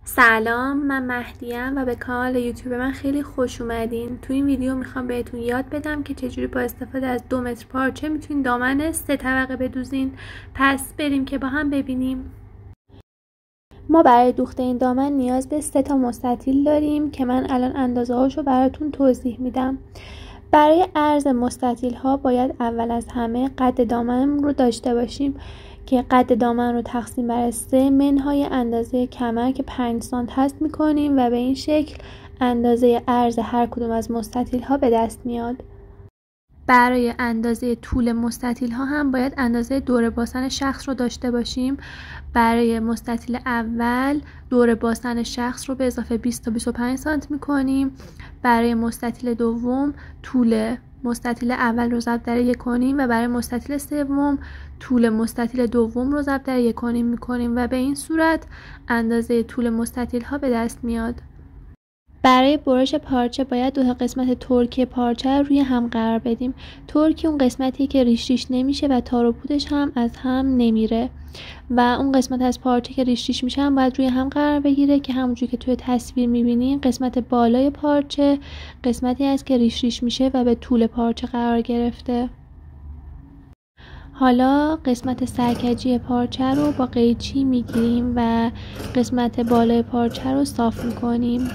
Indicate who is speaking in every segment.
Speaker 1: سلام، من مهدیم و به کانال یوتیوب من خیلی خوش اومدین. تو این ویدیو میخوام بهتون یاد بدم که چجوری با استفاده از 2 متر پارچه میتونین دامن 3 طبقه بدوزین. پس بریم که با هم ببینیم. ما برای دوخت این دامن نیاز به 3 تا مستطیل داریم که من الان اندازه هاشو براتون توضیح میدم. برای عرض مستطیل ها باید اول از همه قد دامن رو داشته باشیم که قد دامن رو تقسیم بر 3 منهای اندازه کمر که 5 سانت هست میکنیم و به این شکل اندازه عرض هر کدوم از مستطیل ها به دست میاد. برای اندازه طول مستطیل ها هم باید اندازه دور باسن شخص رو داشته باشیم. برای مستطیل اول دور باسن شخص رو به اضافه 20 تا 25 سانت میکنیم. برای مستطیل دوم طول مستطیل اول رو ضرب در 1 کنیم و برای مستطیل سوم طول مستطیل دوم رو ضرب در 1 کنیم میکنیم و به این صورت اندازه طول مستطیل ها به دست میاد. برای برش پارچه باید 2 تا قسمت ترکی پارچه روی هم قرار بدیم. ترکی اون قسمتی که ریش نمیشه و تار و پودش هم از هم نمیره و اون قسمت از پارچه که ریش میشه هم باید روی هم قرار بگیره که همونجوری که توی تصویر میبینین قسمت بالای پارچه قسمتی است که ریش میشه و به طول پارچه قرار گرفته. حالا قسمت سرکجی پارچه رو با قیچی میگیریم و قسمت بالای پارچه رو صاف میکنیم.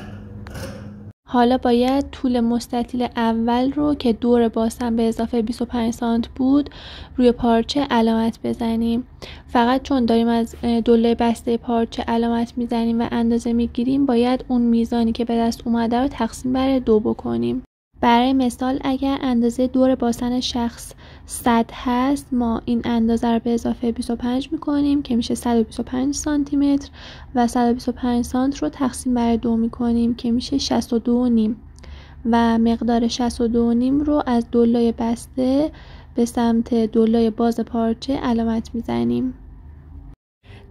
Speaker 1: حالا باید طول مستطیل اول رو که دور باسن به اضافه 25 سانت بود روی پارچه علامت بزنیم. فقط چون داریم از دله بسته پارچه علامت میزنیم و اندازه میگیریم باید اون میزانی که به دست اومده رو تقسیم بر 2 بکنیم. برای مثال اگر اندازه دور باسن شخص 100 هست ما این اندازه رو به اضافه 25 میکنیم که میشه 125 سانتی متر و 125 سانت رو تقسیم بر 2 میکنیم که میشه 62.5 و مقدار 62.5 رو از دلای بسته به سمت دلای باز پارچه علامت میزنیم.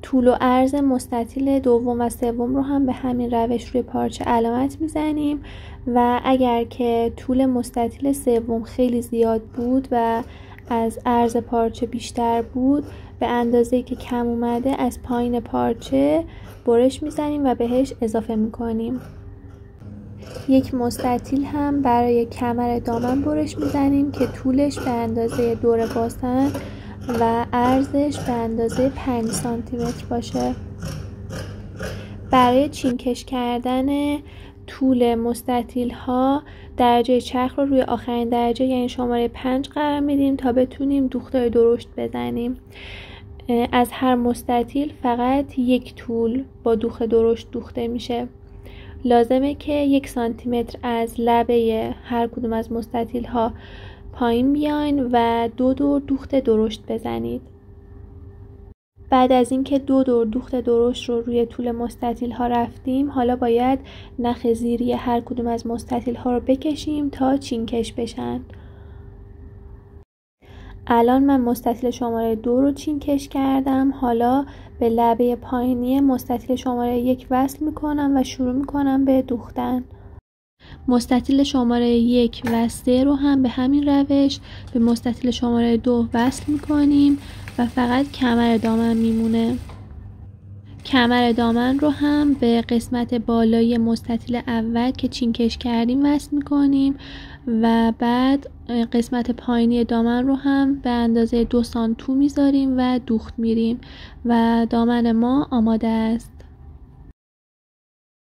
Speaker 1: طول و عرض مستطیل دوم و سوم رو هم به همین روش روی پارچه علامت میزنیم و اگر که طول مستطیل سوم خیلی زیاد بود و از عرض پارچه بیشتر بود به اندازه‌ای که کم اومده از پایین پارچه برش میزنیم و بهش اضافه میکنیم. یک مستطیل هم برای کمر دامن برش میزنیم که طولش به اندازه دور باسن و عرضش به اندازه 5 سانتی متر باشه. برای چینکش کردن طول مستطیل ها درجه چرخ رو روی آخرین درجه یعنی شماره 5 قرار میدیم تا بتونیم دوختای درشت بزنیم. از هر مستطیل فقط 1 طول با دوخت درشت دوخته میشه. لازمه که 1 سانتی متر از لبه هر کدوم از مستطیل ها پایین بیاین و 2 دور دوخت درشت بزنید. بعد از اینکه 2 دور دوخت درشت رو روی طول مستطیل ها رفتیم حالا باید نخ زیری هر کدوم از مستطیل ها رو بکشیم تا چینکش بشن. الان من مستطیل شماره 2 رو چینکش کردم. حالا به لبه پایینی مستطیل شماره 1 وصل میکنم و شروع میکنم به دوختن. مستطیل شماره 1 و 3 رو هم به همین روش به مستطیل شماره 2 وصل میکنیم و فقط کمر دامن میمونه. کمر دامن رو هم به قسمت بالای مستطیل اول که چینکش کردیم وصل میکنیم و بعد قسمت پایینی دامن رو هم به اندازه 2 سانت میذاریم و دوخت میریم و دامن ما آماده است.